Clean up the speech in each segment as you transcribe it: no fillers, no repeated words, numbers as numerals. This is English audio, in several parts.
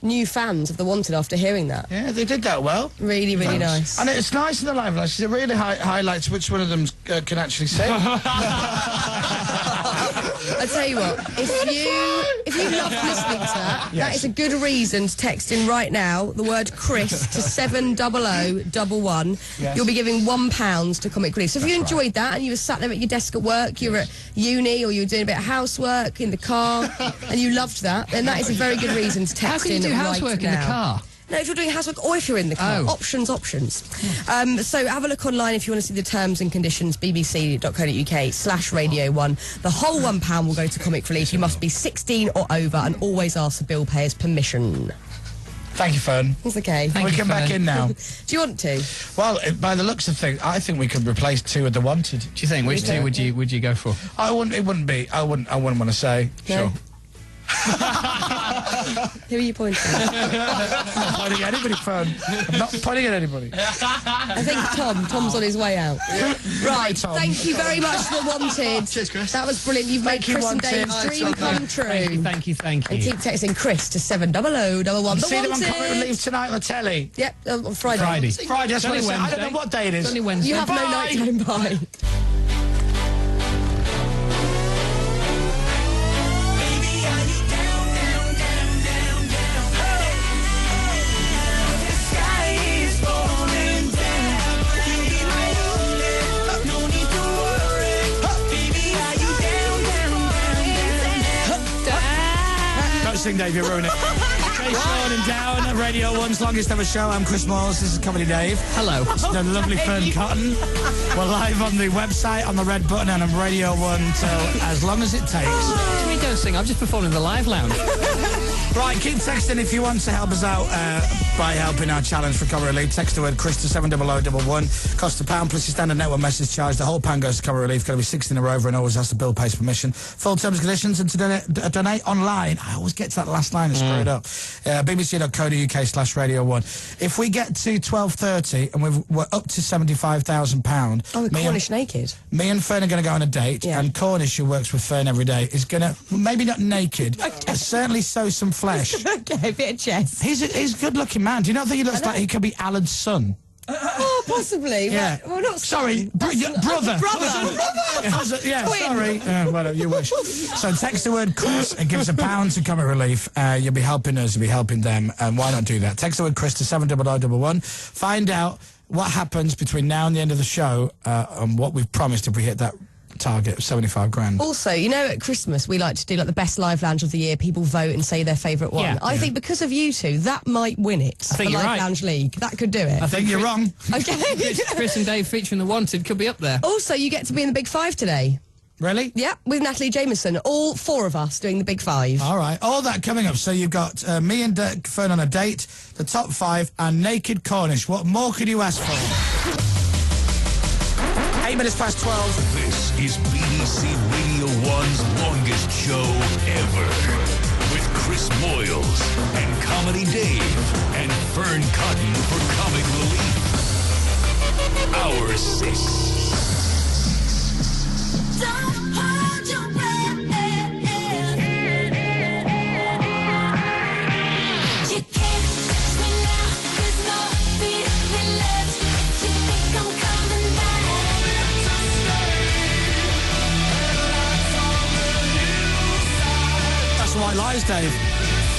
new fans of The Wanted after hearing that. Yeah, they did that well. Really, really nice. And it's nice in the live lounge. It really highlights which one of them can actually sing. I tell you what, if you love listening to that, that is a good reason to text in right now the word Chris to 70011. Yes. You'll be giving £1 to Comic Relief. So if you enjoyed that and you were sat there at your desk at work, you were at uni or you were doing a bit of housework in the car and you loved that, then that is a very good reason to text in. How can you do housework in the car? No, if you're doing housework or if you're in the car. Options. So have a look online if you want to see the terms and conditions, bbc.co.uk/Radio1. The whole £1 will go to Comic Relief. You must be 16 or over and always ask the bill payer's permission. Thank you, Fern. It's okay. We come back in now. Do you want to? Well, by the looks of things, I think we could replace 2 of the Wanted. Do you think? Which 2 would you go for? I wouldn't want to say. No. Sure. Who are you pointing at? I'm not pointing at anybody, Fern. I'm not pointing at anybody. I think Tom's on his way out. Right, Tom. Thank you very much for Wanted. Cheers, Chris. That was brilliant. You've made Chris and Dave's dream come true. Thank you. And keep texting Chris to 70011. See them on Comic Relief tonight on the telly. Yep, on Friday. Friday, that's what I said. I don't know what day it is. It's only Wednesday. You have no night time. Bye. Sing, Dave, you're ruining it. Sean and Down at Radio 1's longest ever show. I'm Chris Moyles. This is Comedy Dave. Hello. The lovely Fern Cotton. We're live on the website, on the red button, and on Radio 1 till as long as it takes. What do you mean don't sing? I've just performed in the live lounge. Right, keep texting if you want to help us out by helping our challenge for Cover Relief. Text the word Chris to 70011. Cost £1 plus your standard network message charge. The whole pound goes to Cover Relief. Got to be 16 or over and always has to bill pays permission. Full terms and conditions. And to donate online, I always get to that last line and screw it up. bbc.co.uk/Radio1. If we get to 12:30 and we're up to £75,000. Oh, the Cornish naked. Me and Fern are going to go on a date, and Cornish, who works with Fern every day, is going to, maybe not naked, but certainly sew some flesh. Okay, a bit of chest. He's a good-looking man. Do you not think he looks like he could be Alan's son? Oh, possibly. Yeah. Well, not sorry, brother. Yeah, sorry. Whatever, you wish. So text the word Chris and give us £1 to Comic Relief. You'll be helping us, you'll be helping them, and why not do that? Text the word Chris to 70011. Find out what happens between now and the end of the show, and what we've promised if we hit that target of 75 grand. Also, you know, at Christmas we like to do like the best live lounge of the year. People vote and say their favourite one. Yeah. I think because of you two, that might win it. I think the you're Live right. Lounge League. That could do it. I think you're wrong. Okay. Chris and Dave featuring The Wanted could be up there. Also, you get to be in the Big Five today. Really? Yeah, with Natalie Jameson. All 4 of us doing the Big Five. All right. All that coming up. So you've got me and Fern on a date, the top 5, and naked Cornish. What more could you ask for? 8 minutes past 12. This is BBC Radio 1's longest show ever. With Chris Moyles and Comedy Dave and Fern Cotton for Comic Relief. Hour 6. White Lies, Dave.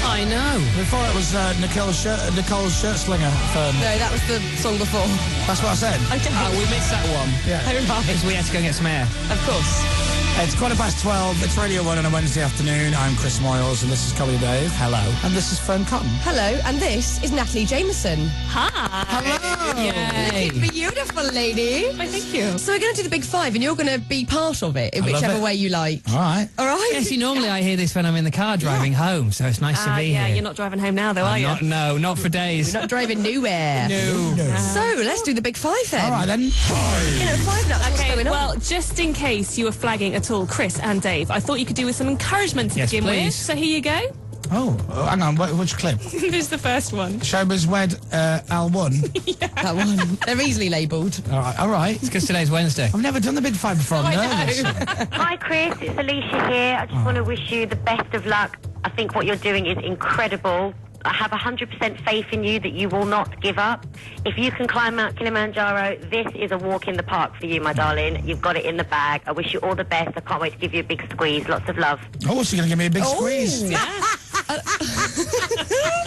I know. Before it was Nicole's shirt slinger. No, that was the song before. That's what I said. Okay. Oh, we missed that one. Yeah. Because we had to go and get some air. Of course. It's 12:15. It's Radio 1 on a Wednesday afternoon. I'm Chris Moyles, and this is Comedy Dave. Hello. And this is Fern Cotton. Hello, and this is Natalie Jameson. Hi. Hello. Yay. Beautiful lady. Why, thank you. So we're going to do the Big Five, and you're going to be part of it in I love whichever it. way you like. All right. All right? Yeah, see, normally I hear this when I'm in the car driving home, so it's nice to be Yeah, here. you're not driving home now, though, are you? Not for days. You're not driving nowhere. No. So let's do the Big Five then. All right, then. You know, 5 nuts. What's Okay, going on? well, just in case you were flagging at all, Chris and Dave, I thought you could do with some encouragement to Yes, begin with. please. So here you go. Oh, hang on. Which clip? Here's the first one. Showbiz Wed L1. That one. They're easily labelled. All right. It's because today's Wednesday. I've never done the Big Five before. I'm nervous. Hi Chris, it's Alicia here. I just want to wish you the best of luck. I think what you're doing is incredible. I have 100% faith in you that you will not give up. If you can climb Mount Kilimanjaro, this is a walk in the park for you, my darling. You've got it in the bag. I wish you all the best. I can't wait to give you a big squeeze. Lots of love. Oh, so you're going to give me a big squeeze?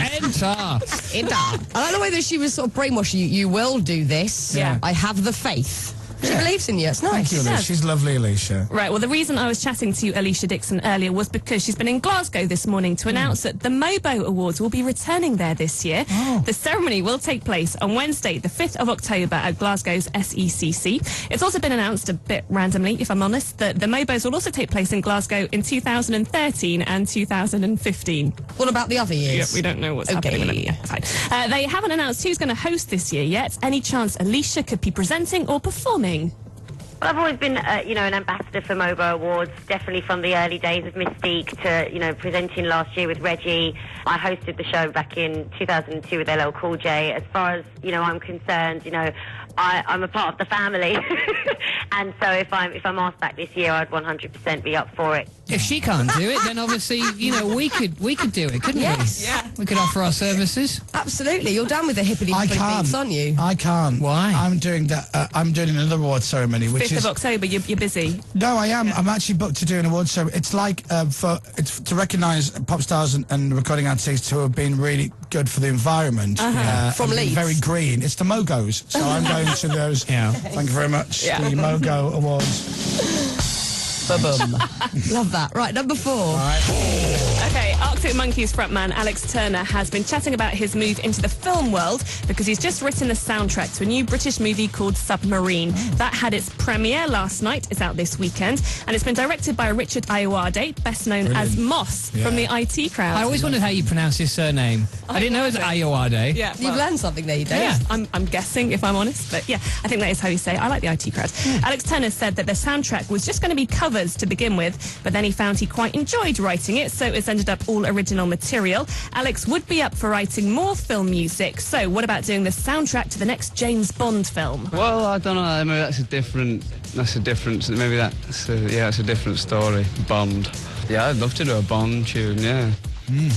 Enter. I like the way that she was sort of brainwashing you. You will do this. Yeah. I have the faith. She believes in you. It's nice. Thank you, Alicia. She's lovely, Alicia. Right, well, the reason I was chatting to Alicia Dixon earlier was because she's been in Glasgow this morning to announce that the MOBO Awards will be returning there this year. Oh. The ceremony will take place on Wednesday, the 5th of October at Glasgow's SECC. It's also been announced, a bit randomly, if I'm honest, that the MOBOs will also take place in Glasgow in 2013 and 2015. What about the other years? Yeah, we don't know what's happening with them. Yeah, fine. They haven't announced who's going to host this year yet. Any chance Alicia could be presenting or performing? Well, I've always been, an ambassador for MOBO Awards, definitely from the early days of Mystique to, presenting last year with Reggie. I hosted the show back in 2002 with LL Cool J. As far as, I'm concerned, I'm a part of the family. And so if I'm asked back this year, I'd 100% be up for it. If she can't do it, then obviously, we could do it, couldn't Yes. we? Yeah. We could offer our services. Absolutely. You're down with the hippity beats, aren't you? I can't. Why? I'm doing that. I'm doing another award ceremony, which 5th of October, you're busy. No, I am. I'm actually booked to do an award ceremony. It's like it's to recognise pop stars and recording artists who have been really good for the environment. From and been Leeds. very green. It's the MOGOs. So I'm going to those. Yeah. Thank you very much. Yeah. The MOGO Awards. Love that. Right, number 4. Okay, Arctic Monkeys frontman Alex Turner has been chatting about his move into the film world because he's just written the soundtrack to a new British movie called Submarine. That had its premiere last night, it's out this weekend, and it's been directed by Richard Ayoade, best known as Moss from the IT Crowd. I always wondered how you pronounce his surname. I didn't know it was Ayoade. Yeah, You've learned something there, you do. Yeah. I'm guessing, if I'm honest, but yeah, I think that is how you say it. I like the IT Crowd. Alex Turner said that the soundtrack was just going to be covers to begin with, but then he found he quite enjoyed writing it, so it's ended up all original material. Alex would be up for writing more film music, so what about doing the soundtrack to the next James Bond film? Well, I don't know. Maybe that's a different. Maybe that's a different story. Bond. Yeah, I'd love to do a Bond tune. Yeah.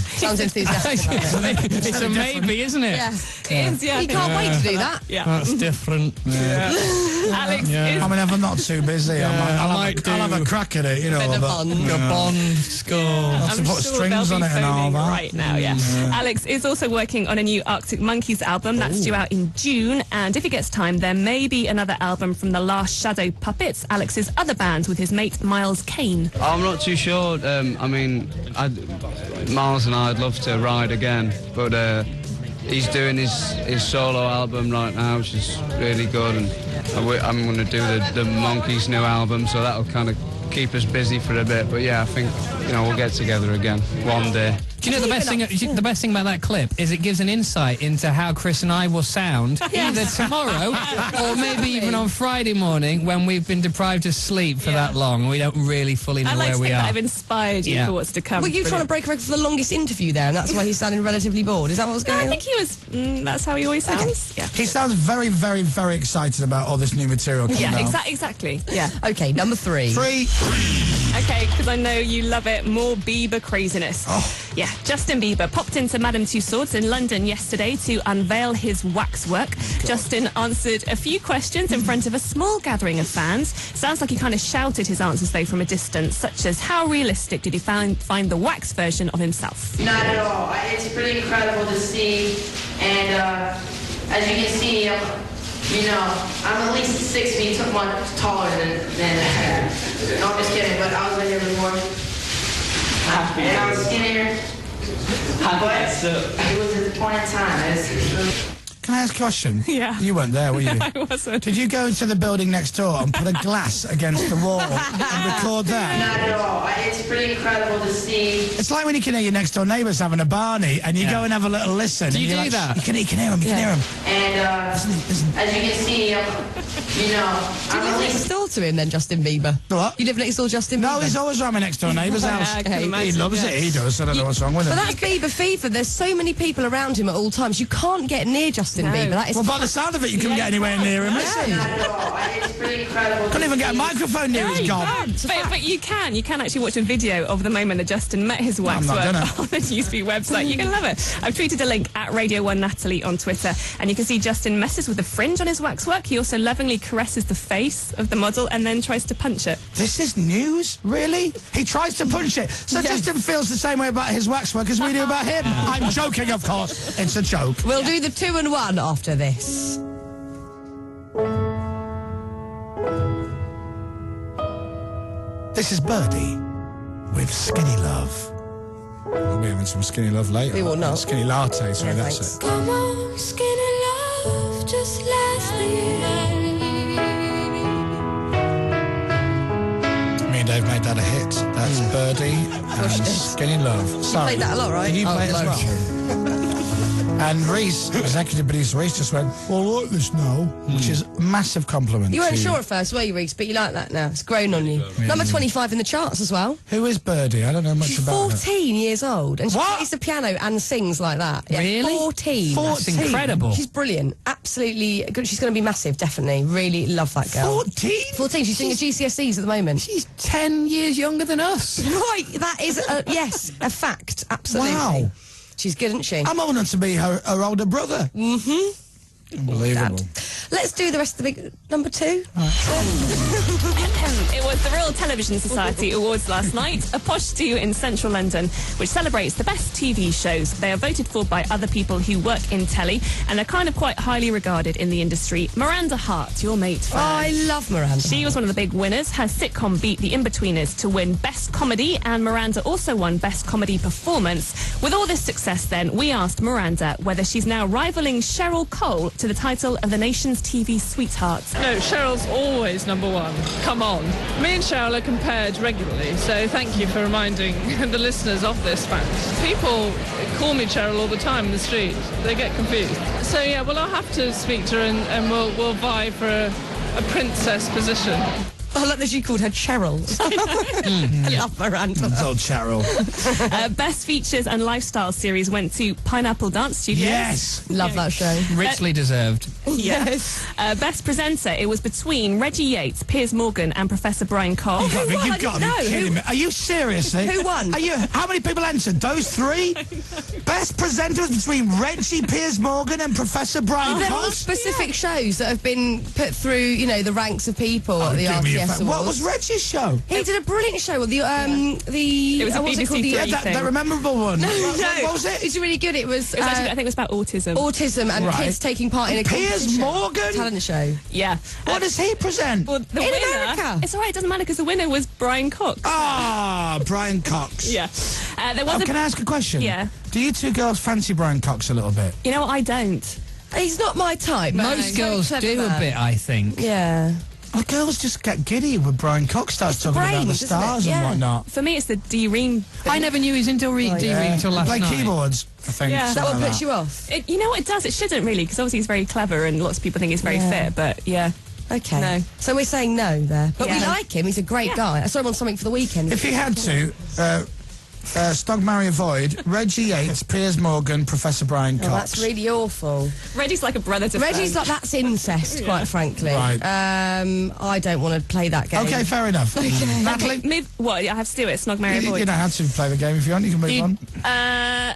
Sounds enthusiastic about it. It's a maybe, isn't it? Yeah. It is, yeah. You can't wait to do that. Yeah. That's different. Alex is... I mean, if I'm not too busy, I'll have a crack at it, Bit of Bond. A Bond score. Lots I'm to put sure strings they'll on be it and all phoning that. right now, yeah. Alex is also working on a new Arctic Monkeys album that's due out in June, and if he gets time, there may be another album from the Last Shadow Puppets, Alex's other band with his mate Miles Kane. I'm not too sure. Miles and I'd love to ride again, but he's doing his solo album right now, which is really good, and I'm going to do the Monkeys' new album, so that'll kind of keep us busy for a bit. But yeah, I think we'll get together again one day. Do you know the best thing about that clip is it gives an insight into how Chris and I will sound either tomorrow or maybe even on Friday morning when we've been deprived of sleep for that long. We don't really fully know I like where to we think are. that I've inspired you for what's to come. Were you trying to break a record for the longest interview there, and that's why he's sounding relatively bored? Is that what was going on? I think he was... that's how he always sounds. Yeah. He sounds very, very, very excited about all this new material coming out. Yeah, exactly. Yeah. Okay, number 3. 3. Okay, because I know you love it. More Bieber craziness. Yeah, Justin Bieber popped into Madame Tussauds in London yesterday to unveil his waxwork. Justin answered a few questions in front of a small gathering of fans. Sounds like he kind of shouted his answers, though, from a distance, such as how realistic did he find the wax version of himself? Not at all. It's pretty incredible to see, and as you can see, I'm at least 6 feet much taller than no, I'm just kidding, but I was in here before. And I was skinnier. But it was a point in time. Can I ask a question? Yeah. You weren't there, were you? I wasn't. Did you go into the building next door and put a glass against the wall and record that? Not at all. It's pretty incredible to see. It's like when you can hear your next door neighbours having a Barney and you go and have a little listen. Do you and do that? You can hear him, And as you can see, you know, Do you live next door to him then, Justin Bieber? What? You live next door to Justin Bieber? No, he's always around my next door neighbour's house. I can He imagine, loves it. He does. I don't know what's wrong with him. But that's Bieber fever. There's so many people around him at all times. You can't get near Justin Bieber. That is Well, by the sound of it, you couldn't get anywhere near him. not at all. It's pretty incredible. Couldn't even get a microphone near his gob. But you can actually watch a video of the moment that Justin met his waxwork gonna. on the Newsbeat website. You're going to love it. I've tweeted a link at Radio 1 Natalie on Twitter, and you can see Justin messes with the fringe on his waxwork. He also lovingly caresses the face of the model and then tries to punch it. This is news? Really? He tries to punch it. So Justin feels the same way about his waxwork as we do about him. I'm joking, of course. It's a joke. We'll do the 2 and 1 after this. This is Birdy with Skinny Love. We'll be having some Skinny Love later. We will not. Skinny latte, sorry, Yeah, that's thanks. it. Come on, skinny love, just last Me and Dave made that a hit. That's Birdy and Skinny Love. Sorry. played that a lot, right? Did you Oh, play it as loads. well? And Reese, executive producer Reese, just went, well, I like this now, which is a massive compliment. You weren't to sure at first, were you, Reese? But you like that now. It's grown on you. Number 25 in the charts as well. Who is Birdy? I don't know much She's about her. 14 years old. And she What? plays the piano and sings like that. Yeah, Really? 14. That's incredible. She's brilliant. Absolutely good. She's going to be massive, definitely. Really love that girl. 14? 14. She's doing her GCSEs at the moment. She's 10 years younger than us. Right, that is, yes, a fact. Absolutely. Wow. She's good, isn't she? I'm old enough to be her older brother. Mm-hmm. Unbelievable. Let's do the rest of the big... Number 2. It was the Royal Television Society Awards last night, a posh do in central London, which celebrates the best TV shows. They are voted for by other people who work in telly and are kind of quite highly regarded in the industry. Miranda Hart, your mate. Oh, I love Miranda. She was one of the big winners. Her sitcom beat The In-Betweeners to win Best Comedy, and Miranda also won Best Comedy Performance. With all this success then, we asked Miranda whether she's now rivaling Cheryl Cole to the title of the nation's TV sweetheart. No, Cheryl's always number one. Come on. Me and Cheryl are compared regularly, so thank you for reminding the listeners of this fact. People call me Cheryl all the time in the street. They get confused. So yeah, well, I'll have to speak to her and we'll vie for a princess position. I like that she called her Cheryl. I love Miranda. It's old Cheryl. Best Features and Lifestyle Series went to Pineapple Dance Studios. Yes. Love that show. Richly deserved. Yes. Best Presenter, it was between Reggie Yates, Piers Morgan and Professor Brian Cox. who won? I You've got to didn't be know. kidding me. Are you serious? Who won? Are you? How many people answered? Those 3? Best presenters between Reggie, Piers Morgan and Professor Brian There are Cox? specific shows that have been put through, you know, the ranks of people at the Give me a RTS fact. Awards. What was Reggie's show? He did a brilliant show. It was a what's BBC it called? Three Yeah, thing. that memorable one. No, What was it? It's really good. It was, It was actually, I think it was about autism. autism and Right. kids taking part in a Piers competition. Morgan? Talent show. Yeah. What does he present? Well, the In winner, America. It's all right, it doesn't matter because the winner was Brian Cox. Ah, Brian Cox. Yeah. There was Can I ask a question? Yeah. Do you 2 girls fancy Brian Cox a little bit? You know what, I don't. He's not my type. but Most he's very girls clever do a man. bit, I think. Yeah. Well, girls just get giddy when Brian Cox starts talking about the brains, isn't it? stars and Yeah. whatnot. For me, it's the D-Ream. I never knew he was into D-Ream until last Play night. keyboards, I think. Yeah. Is that what something like puts you off? You know what it does? It shouldn't really, because obviously he's very clever and lots of people think he's very Yeah. fit, but yeah. Okay. No. So we're saying no there. But we Yeah. like him. He's a great guy. I saw him on Something for the Weekend. If you had to, Stog, marry, avoid, Reggie Yates, Piers Morgan, Professor Brian Cox. Oh, that's really awful. Reggie's like a brother to Reggie's friend. like, that's incest, quite frankly. Right. I don't want to play that game. Okay, fair enough. Natalie? What? I have to do it. Snog, marry, You avoid. don't have to play the game if you want. You can move on.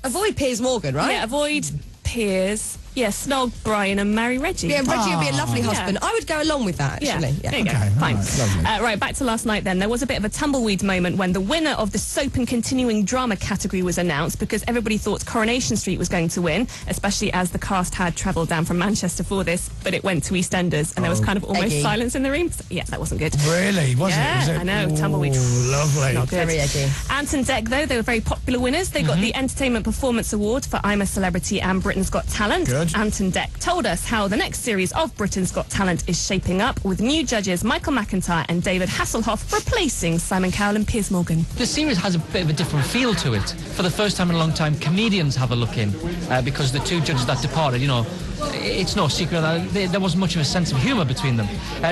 Avoid Piers Morgan, right? Yeah, avoid Piers. Yeah, snog Brian and marry Reggie. Yeah, Reggie would be a lovely Yeah. husband. I would go along with that, Yeah, actually. there you go. Okay, Fine. all right, lovely. Right, back to last night then. There was a bit of a tumbleweed moment when the winner of the soap and continuing drama category was announced because everybody thought Coronation Street was going to win, especially as the cast had travelled down from Manchester for this, but it went to EastEnders and there was kind of almost eggy. silence in the room. So, yeah, that wasn't good. Really? Was Yeah, it? Was it? I know, tumbleweed. Ooh, lovely. Not good. Very eggy. Ant and Dec, though, they were very popular winners. They got the Entertainment Performance Award for I'm a Celebrity and Britain's Got Talent. Good. Good. Anton Deck told us how the next series of Britain's Got Talent is shaping up, with new judges Michael McIntyre and David Hasselhoff replacing Simon Cowell and Piers Morgan. The series has a bit of a different feel to it. For the first time in a long time, comedians have a look in, because the two judges that departed, you know, it's no secret that there wasn't much of a sense of humour between them.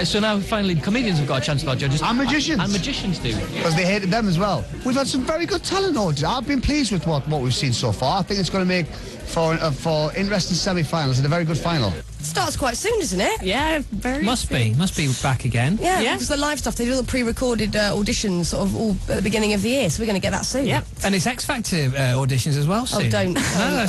So now, finally, comedians have got a chance to our judges. And magicians. And magicians do. Because they hated them as well. We've had some very good talent, though. I've been pleased with what we've seen so far. I think it's going to make for interesting semi-finals and a very good final. Starts quite soon, doesn't it? Yeah, very Must be back again. Yeah, because the live stuff, they do all the pre-recorded auditions sort of all at the beginning of the year, so we're going to get that soon. Yep. And it's X Factor auditions as well soon. Oh, don't. No,